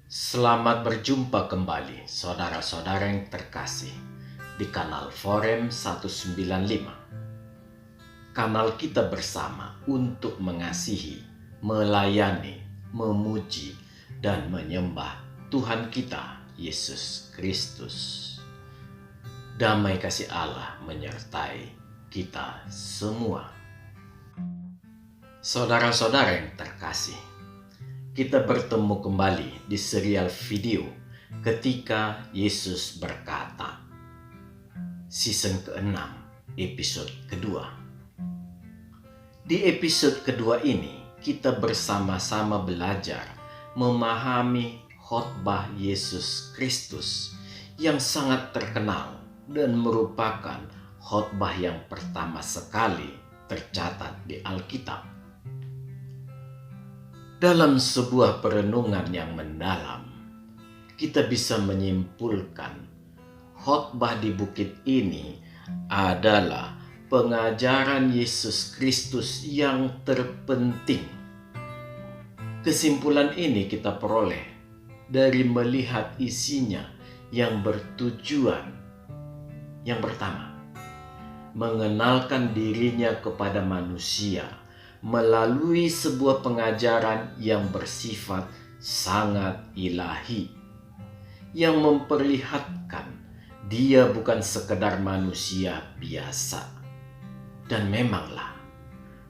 Selamat berjumpa kembali saudara-saudara yang terkasih di kanal Forum 195. Kanal kita bersama untuk mengasihi, melayani, memuji, dan menyembah Tuhan kita, Yesus Kristus. Damai kasih Allah menyertai kita semua. Saudara-saudara yang terkasih, kita bertemu kembali di serial video ketika Yesus berkata. Season ke-6, episode kedua. Di episode kedua ini, kita bersama-sama belajar memahami khotbah Yesus Kristus yang sangat terkenal dan merupakan khotbah yang pertama sekali tercatat di Alkitab. Dalam sebuah perenungan yang mendalam, kita bisa menyimpulkan khotbah di bukit ini adalah pengajaran Yesus Kristus yang terpenting. Kesimpulan ini kita peroleh dari melihat isinya yang bertujuan. Yang pertama, mengenalkan dirinya kepada manusia melalui sebuah pengajaran yang bersifat sangat ilahi, yang memperlihatkan dia bukan sekedar manusia biasa. Dan memanglah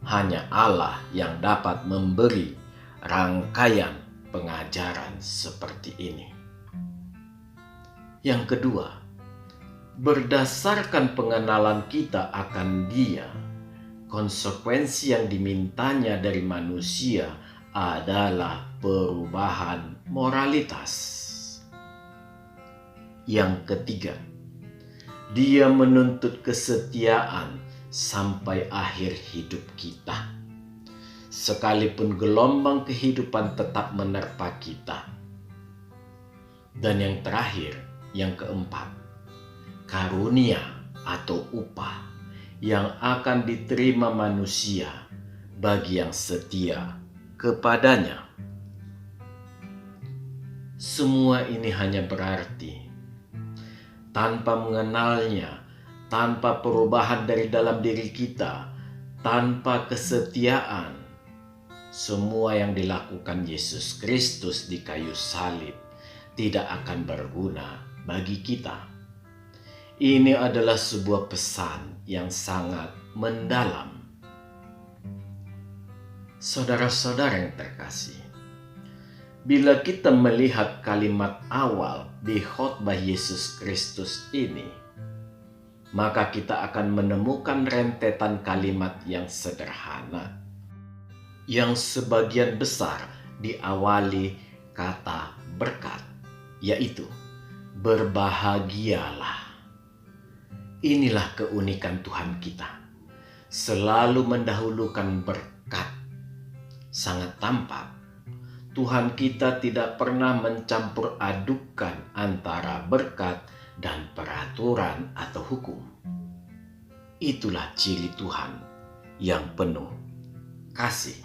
hanya Allah yang dapat memberi rangkaian pengajaran seperti ini. Yang kedua, berdasarkan pengenalan kita akan dia, konsekuensi yang dimintanya dari manusia adalah perubahan moralitas. Yang ketiga, dia menuntut kesetiaan sampai akhir hidup kita. Sekalipun gelombang kehidupan tetap menerpa kita. Dan yang terakhir, yang keempat, karunia atau upah yang akan diterima manusia bagi yang setia kepadanya. Semua ini hanya berarti tanpa mengenalnya, tanpa perubahan dari dalam diri kita, tanpa kesetiaan, semua yang dilakukan Yesus Kristus di kayu salib tidak akan berguna bagi kita. Ini adalah sebuah pesan yang sangat mendalam. Saudara-saudara yang terkasih, bila kita melihat kalimat awal di khotbah Yesus Kristus ini, maka kita akan menemukan rentetan kalimat yang sederhana, yang sebagian besar diawali kata berkat, yaitu berbahagialah. Inilah keunikan Tuhan kita, selalu mendahulukan berkat. Sangat tampak, Tuhan kita tidak pernah mencampur adukan antara berkat dan peraturan atau hukum. Itulah ciri Tuhan yang penuh kasih.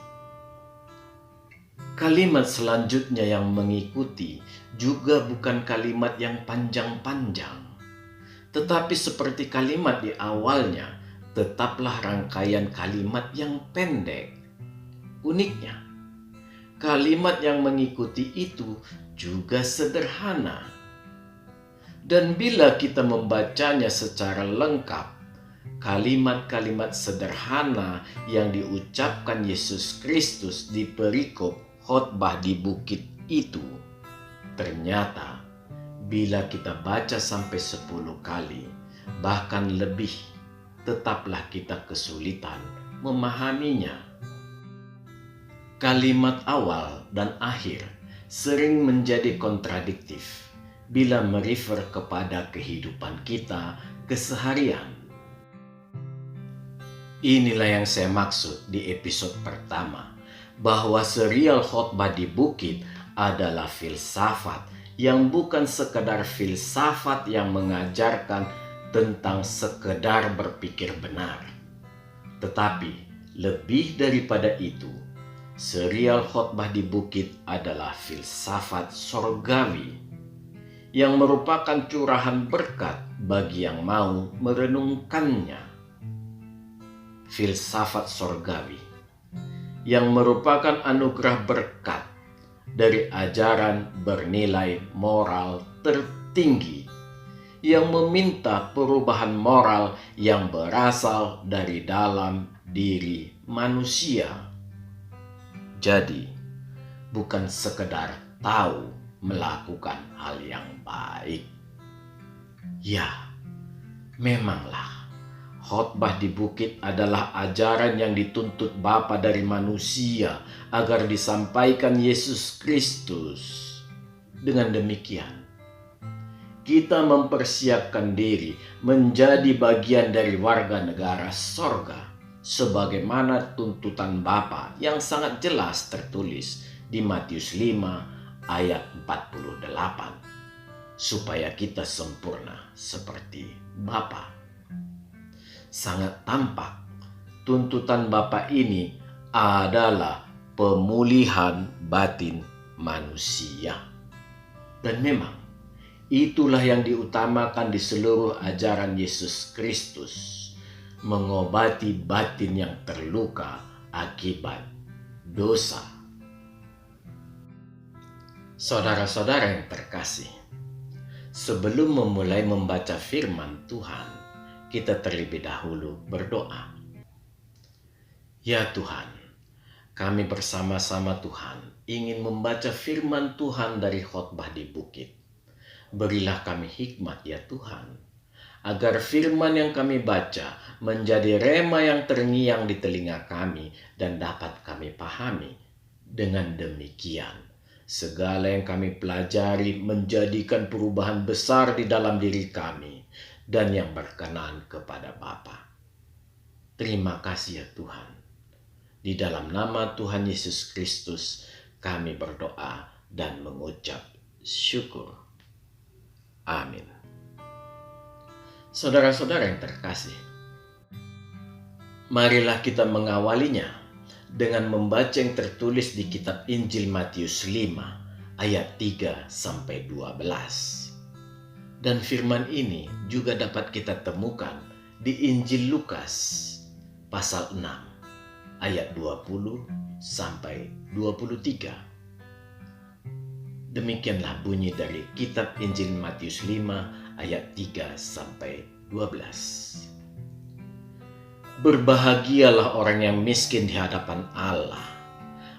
Kalimat selanjutnya yang mengikuti juga bukan kalimat yang panjang-panjang, tetapi seperti kalimat di awalnya, tetaplah rangkaian kalimat yang pendek. Uniknya, kalimat yang mengikuti itu juga sederhana. Dan bila kita membacanya secara lengkap, kalimat-kalimat sederhana yang diucapkan Yesus Kristus di perikop khotbah di bukit itu, ternyata bila kita baca sampai 10 kali, bahkan lebih, tetaplah kita kesulitan memahaminya. Kalimat awal dan akhir sering menjadi kontradiktif bila merefer kepada kehidupan kita keseharian. Inilah yang saya maksud di episode pertama, bahwa serial khotbah di bukit adalah filsafat yang bukan sekedar filsafat yang mengajarkan tentang sekedar berpikir benar, tetapi lebih daripada itu, serial khotbah di bukit adalah filsafat sorgawi yang merupakan curahan berkat bagi yang mau merenungkannya. Filsafat sorgawi yang merupakan anugerah berkat dari ajaran bernilai moral tertinggi yang meminta perubahan moral yang berasal dari dalam diri manusia. Jadi, bukan sekedar tahu melakukan hal yang baik. Ya, memanglah khotbah di bukit adalah ajaran yang dituntut Bapa dari manusia agar disampaikan Yesus Kristus. Dengan demikian, kita mempersiapkan diri menjadi bagian dari warga negara sorga, sebagaimana tuntutan Bapa yang sangat jelas tertulis di Matius 5 ayat 48, supaya kita sempurna seperti Bapa. Sangat tampak tuntutan Bapa ini adalah pemulihan batin manusia. Dan memang itulah yang diutamakan di seluruh ajaran Yesus Kristus, mengobati batin yang terluka akibat dosa. Saudara-saudara yang terkasih, sebelum memulai membaca firman Tuhan, kita terlebih dahulu berdoa. Ya Tuhan, kami bersama-sama Tuhan ingin membaca firman Tuhan dari khotbah di bukit. Berilah kami hikmat ya Tuhan, agar firman yang kami baca menjadi rema yang terngiang di telinga kami dan dapat kami pahami. Dengan demikian, segala yang kami pelajari menjadikan perubahan besar di dalam diri kami dan yang berkenan kepada Bapa. Terima kasih ya Tuhan. Di dalam nama Tuhan Yesus Kristus kami berdoa dan mengucap syukur. Amin. Saudara-saudara yang terkasih, marilah kita mengawalinya dengan membaca yang tertulis di kitab Injil Matius 5 ayat 3-12. Dan firman ini juga dapat kita temukan di Injil Lukas pasal 6 ayat 20-23. Demikianlah bunyi dari kitab Injil Matius 5 ayat 3-12. Berbahagialah orang yang miskin di hadapan Allah,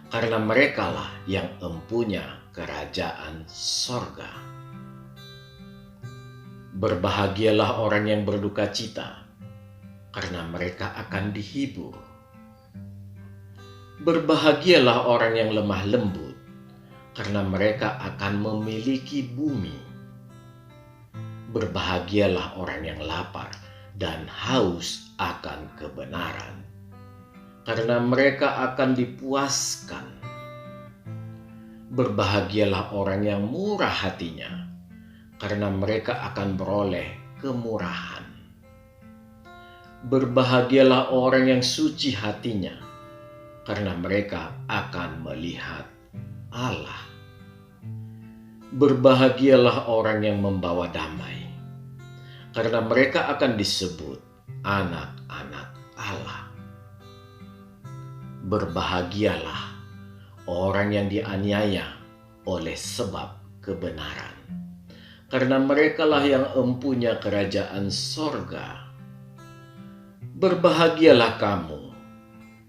karena merekalah yang empunya kerajaan sorga. Berbahagialah orang yang berduka cita, karena mereka akan dihibur. Berbahagialah orang yang lemah lembut, karena mereka akan memiliki bumi. Berbahagialah orang yang lapar dan haus akan kebenaran, karena mereka akan dipuaskan. Berbahagialah orang yang murah hatinya, karena mereka akan beroleh kemurahan. Berbahagialah orang yang suci hatinya, karena mereka akan melihat Allah. Berbahagialah orang yang membawa damai, karena mereka akan disebut anak-anak Allah. Berbahagialah orang yang dianiaya oleh sebab kebenaran, karena merekalah yang empunya kerajaan sorga. Berbahagialah kamu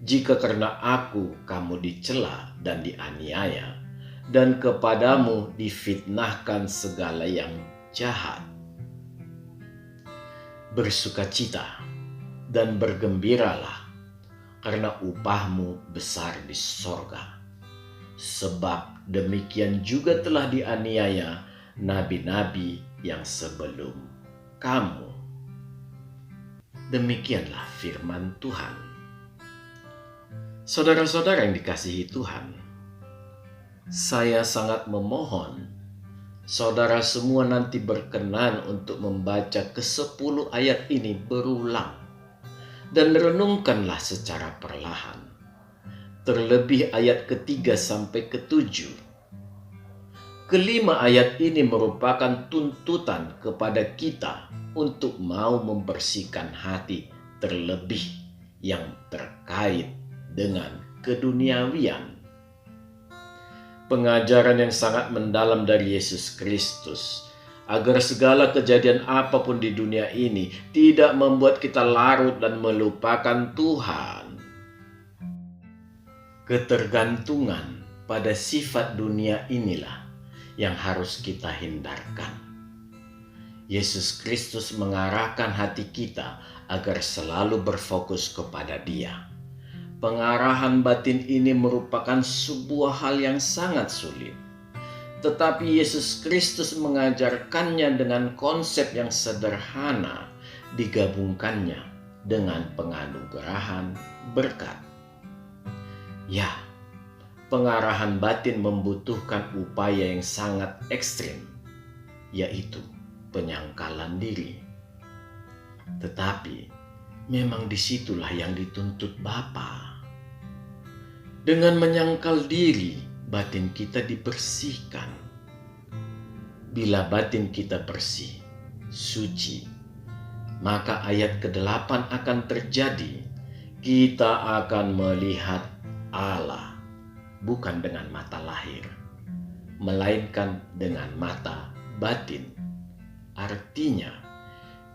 jika karena aku kamu dicela dan dianiaya, dan kepadamu difitnahkan segala yang jahat. Bersukacita dan bergembiralah, karena upahmu besar di sorga. Sebab demikian juga telah dianiaya nabi-nabi yang sebelum kamu. Demikianlah firman Tuhan. Saudara-saudara yang dikasihi Tuhan, saya sangat memohon saudara semua nanti berkenan untuk membaca ke-10 ayat ini berulang dan renungkanlah secara perlahan. terlebih ayat ketiga sampai ketujuh. Kelima ayat ini merupakan tuntutan kepada kita untuk mau membersihkan hati, terlebih yang terkait dengan keduniawian. Pengajaran yang sangat mendalam dari Yesus Kristus agar segala kejadian apapun di dunia ini tidak membuat kita larut dan melupakan Tuhan. Ketergantungan pada sifat dunia inilah yang harus kita hindarkan. Yesus Kristus mengarahkan hati kita agar selalu berfokus kepada Dia. Pengarahan batin ini merupakan sebuah hal yang sangat sulit. Tetapi Yesus Kristus mengajarkannya dengan konsep yang sederhana, digabungkannya dengan penganugerahan berkat. Ya, pengarahan batin membutuhkan upaya yang sangat ekstrim, yaitu penyangkalan diri. Tetapi memang disitulah yang dituntut Bapa. Dengan menyangkal diri, batin kita dibersihkan. Bila batin kita bersih, suci, maka ayat ke-8 akan terjadi. Kita akan melihat Allah bukan dengan mata lahir, melainkan dengan mata batin. Artinya,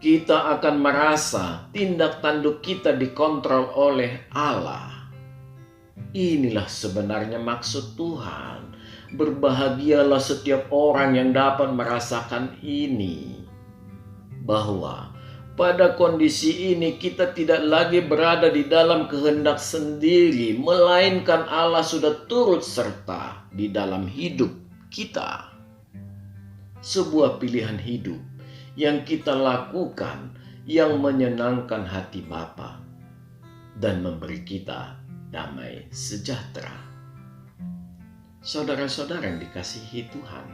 kita akan merasa tindak tanduk kita dikontrol oleh Allah. Inilah sebenarnya maksud Tuhan. Berbahagialah setiap orang yang dapat merasakan ini. Bahwa pada kondisi ini kita tidak lagi berada di dalam kehendak sendiri, melainkan Allah sudah turut serta di dalam hidup kita. Sebuah pilihan hidup yang kita lakukan yang menyenangkan hati Bapa dan memberi kita damai sejahtera. Saudara-saudara yang dikasihi Tuhan,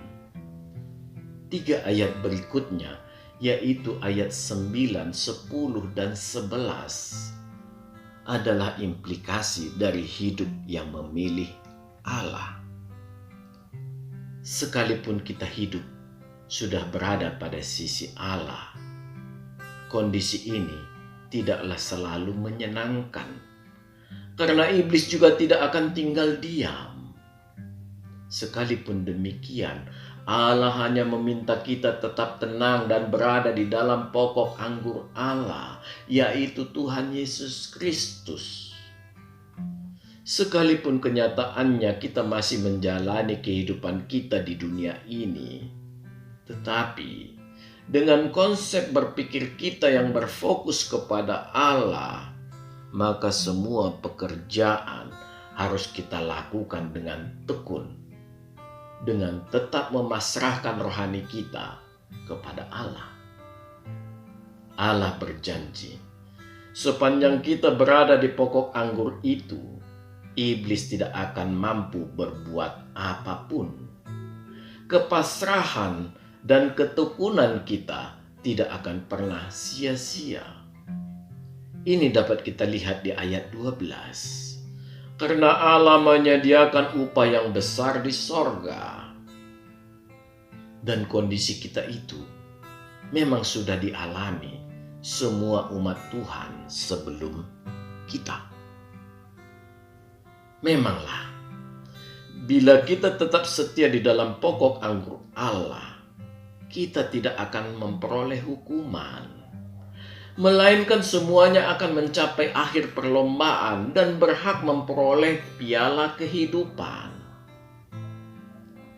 3 ayat berikutnya, yaitu ayat 9, 10, dan 11 adalah implikasi dari hidup yang memilih Allah. Sekalipun kita hidup sudah berada pada sisi Allah, kondisi ini tidaklah selalu menyenangkan, karena iblis juga tidak akan tinggal diam. Sekalipun demikian, Allah hanya meminta kita tetap tenang dan berada di dalam pokok anggur Allah, yaitu Tuhan Yesus Kristus. Sekalipun kenyataannya kita masih menjalani kehidupan kita di dunia ini, tetapi dengan konsep berpikir kita yang berfokus kepada Allah, maka semua pekerjaan harus kita lakukan dengan tekun, dengan tetap memasrahkan rohani kita kepada Allah. Allah berjanji, sepanjang kita berada di pokok anggur itu, iblis tidak akan mampu berbuat apapun. Kepasrahan dan ketekunan kita tidak akan pernah sia-sia. Ini dapat kita lihat di ayat 12. Karena Allah menyediakan upah yang besar di sorga. Dan kondisi kita itu memang sudah dialami semua umat Tuhan sebelum kita. Memanglah, bila kita tetap setia di dalam pokok anggur Allah, kita tidak akan memperoleh hukuman, melainkan semuanya akan mencapai akhir perlombaan dan berhak memperoleh piala kehidupan.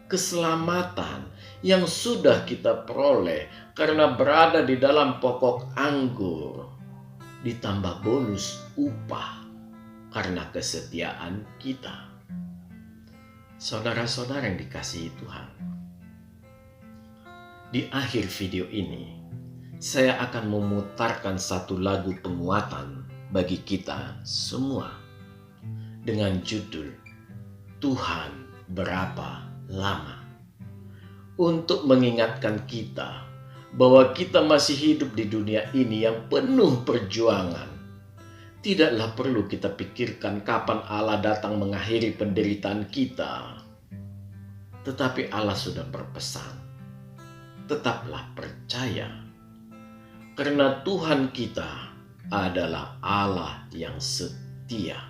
Keselamatan yang sudah kita peroleh karena berada di dalam pokok anggur, ditambah bonus upah karena kesetiaan kita. Saudara-saudara yang dikasihi Tuhan, di akhir video ini saya akan memutarkan satu lagu penguatan bagi kita semua dengan judul Tuhan Berapa Lama, untuk mengingatkan kita bahwa kita masih hidup di dunia ini yang penuh perjuangan, Tidaklah perlu kita pikirkan kapan Allah datang mengakhiri penderitaan kita. Tetapi Allah sudah berpesan, tetaplah percaya, karena Tuhan kita adalah Allah yang setia.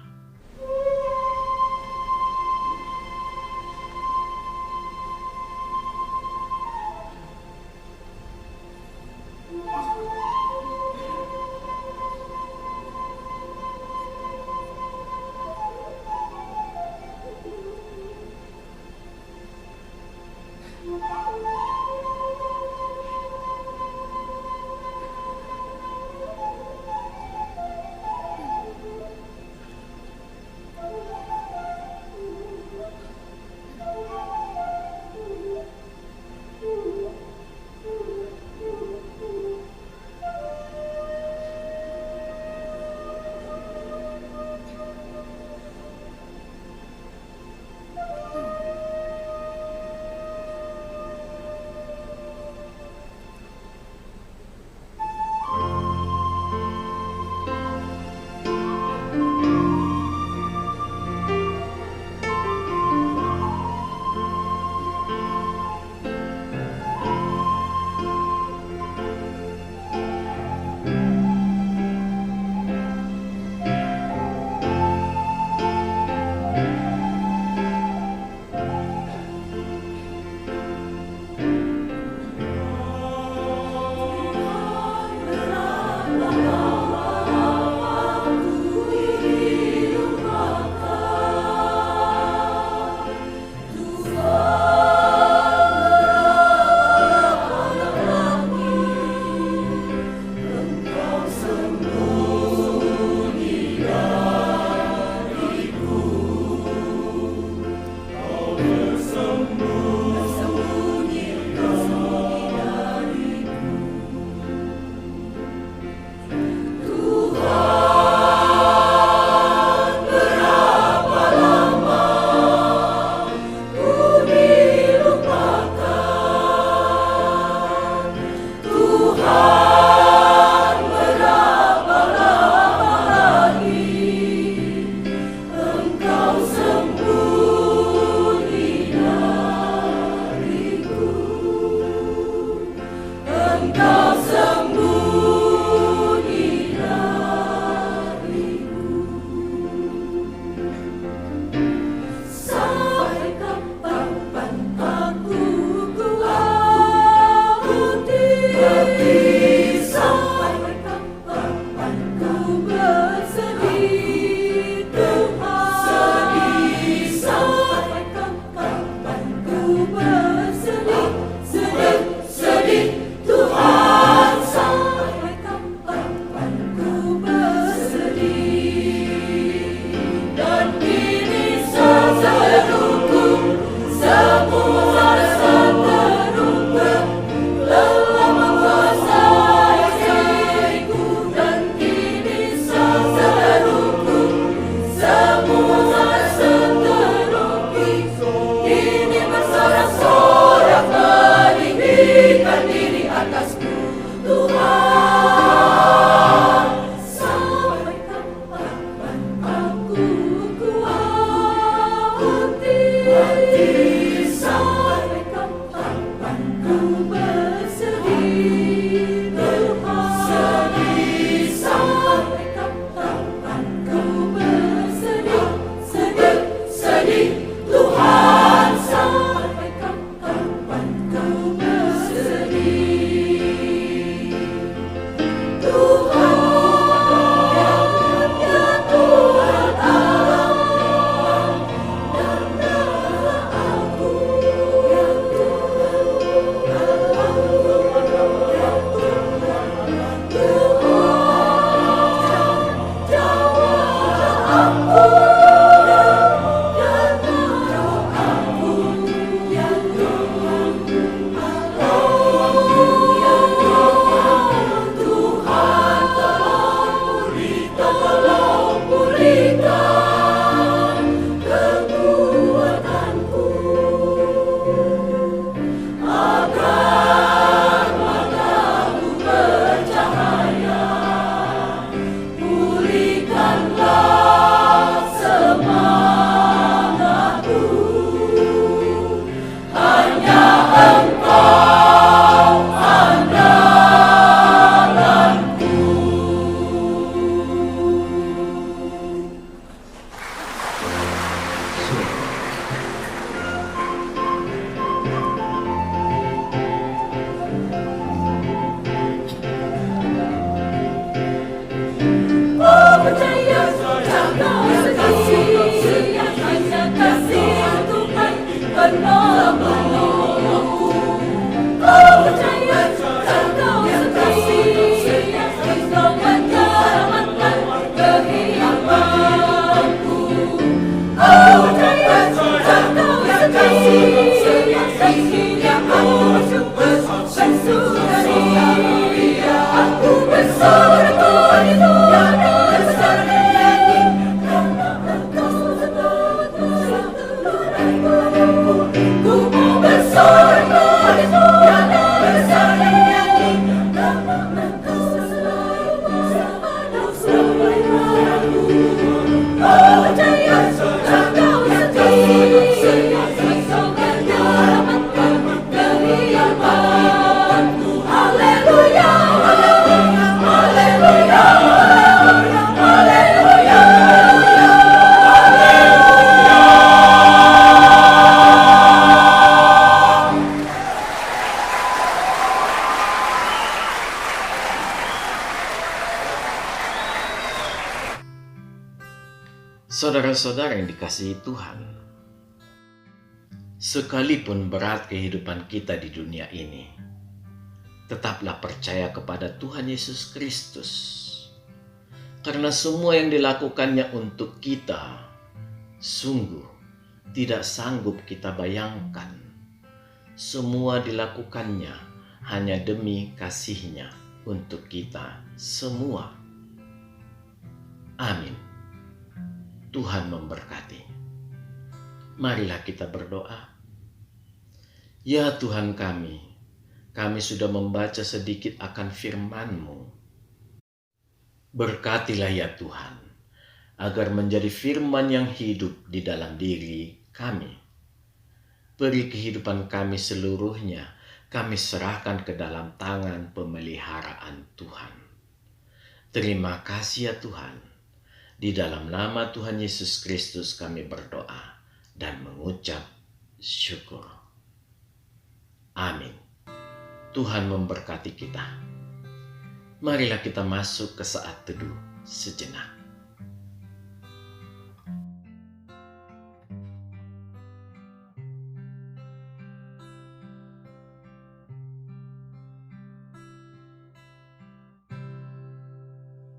Ini bersorak-sorai. menolongku. Kau percaya Engkau sekasih, Engkau menyelamatkan kehidupanku. Kau percaya Engkau sekasih, dan kini aku bersukaria. Aku bersorak di Tuhan besar lagi, karena Engkau selamat menyelamatkanku. Ku mau bersorak di Tuhan besar lagi, karena Engkau selamat menyelamatkanku. Oh percaya Engkau setia, Engkau menyelamatkan kehidupanku. Haleluya, haleluya, haleluya, haleluya, Saudara-saudara yang dikasihi Tuhan, sekalipun berat kehidupan kita di dunia ini, tetaplah percaya kepada Tuhan Yesus Kristus. Karena semua yang dilakukannya untuk kita, sungguh tidak sanggup kita bayangkan. Semua dilakukannya hanya demi kasih-Nya untuk kita semua. Amin. Tuhan memberkati. Marilah kita berdoa. Ya Tuhan kami sudah membaca sedikit akan firman-Mu. Berkatilah ya Tuhan, agar menjadi firman yang hidup di dalam diri kami. Beri kehidupan kami seluruhnya, kami serahkan ke dalam tangan pemeliharaan Tuhan. Terima kasih ya Tuhan. Di dalam nama Tuhan Yesus Kristus kami berdoa dan mengucap syukur. Amin. Tuhan memberkati kita. Marilah kita masuk ke saat teduh sejenak.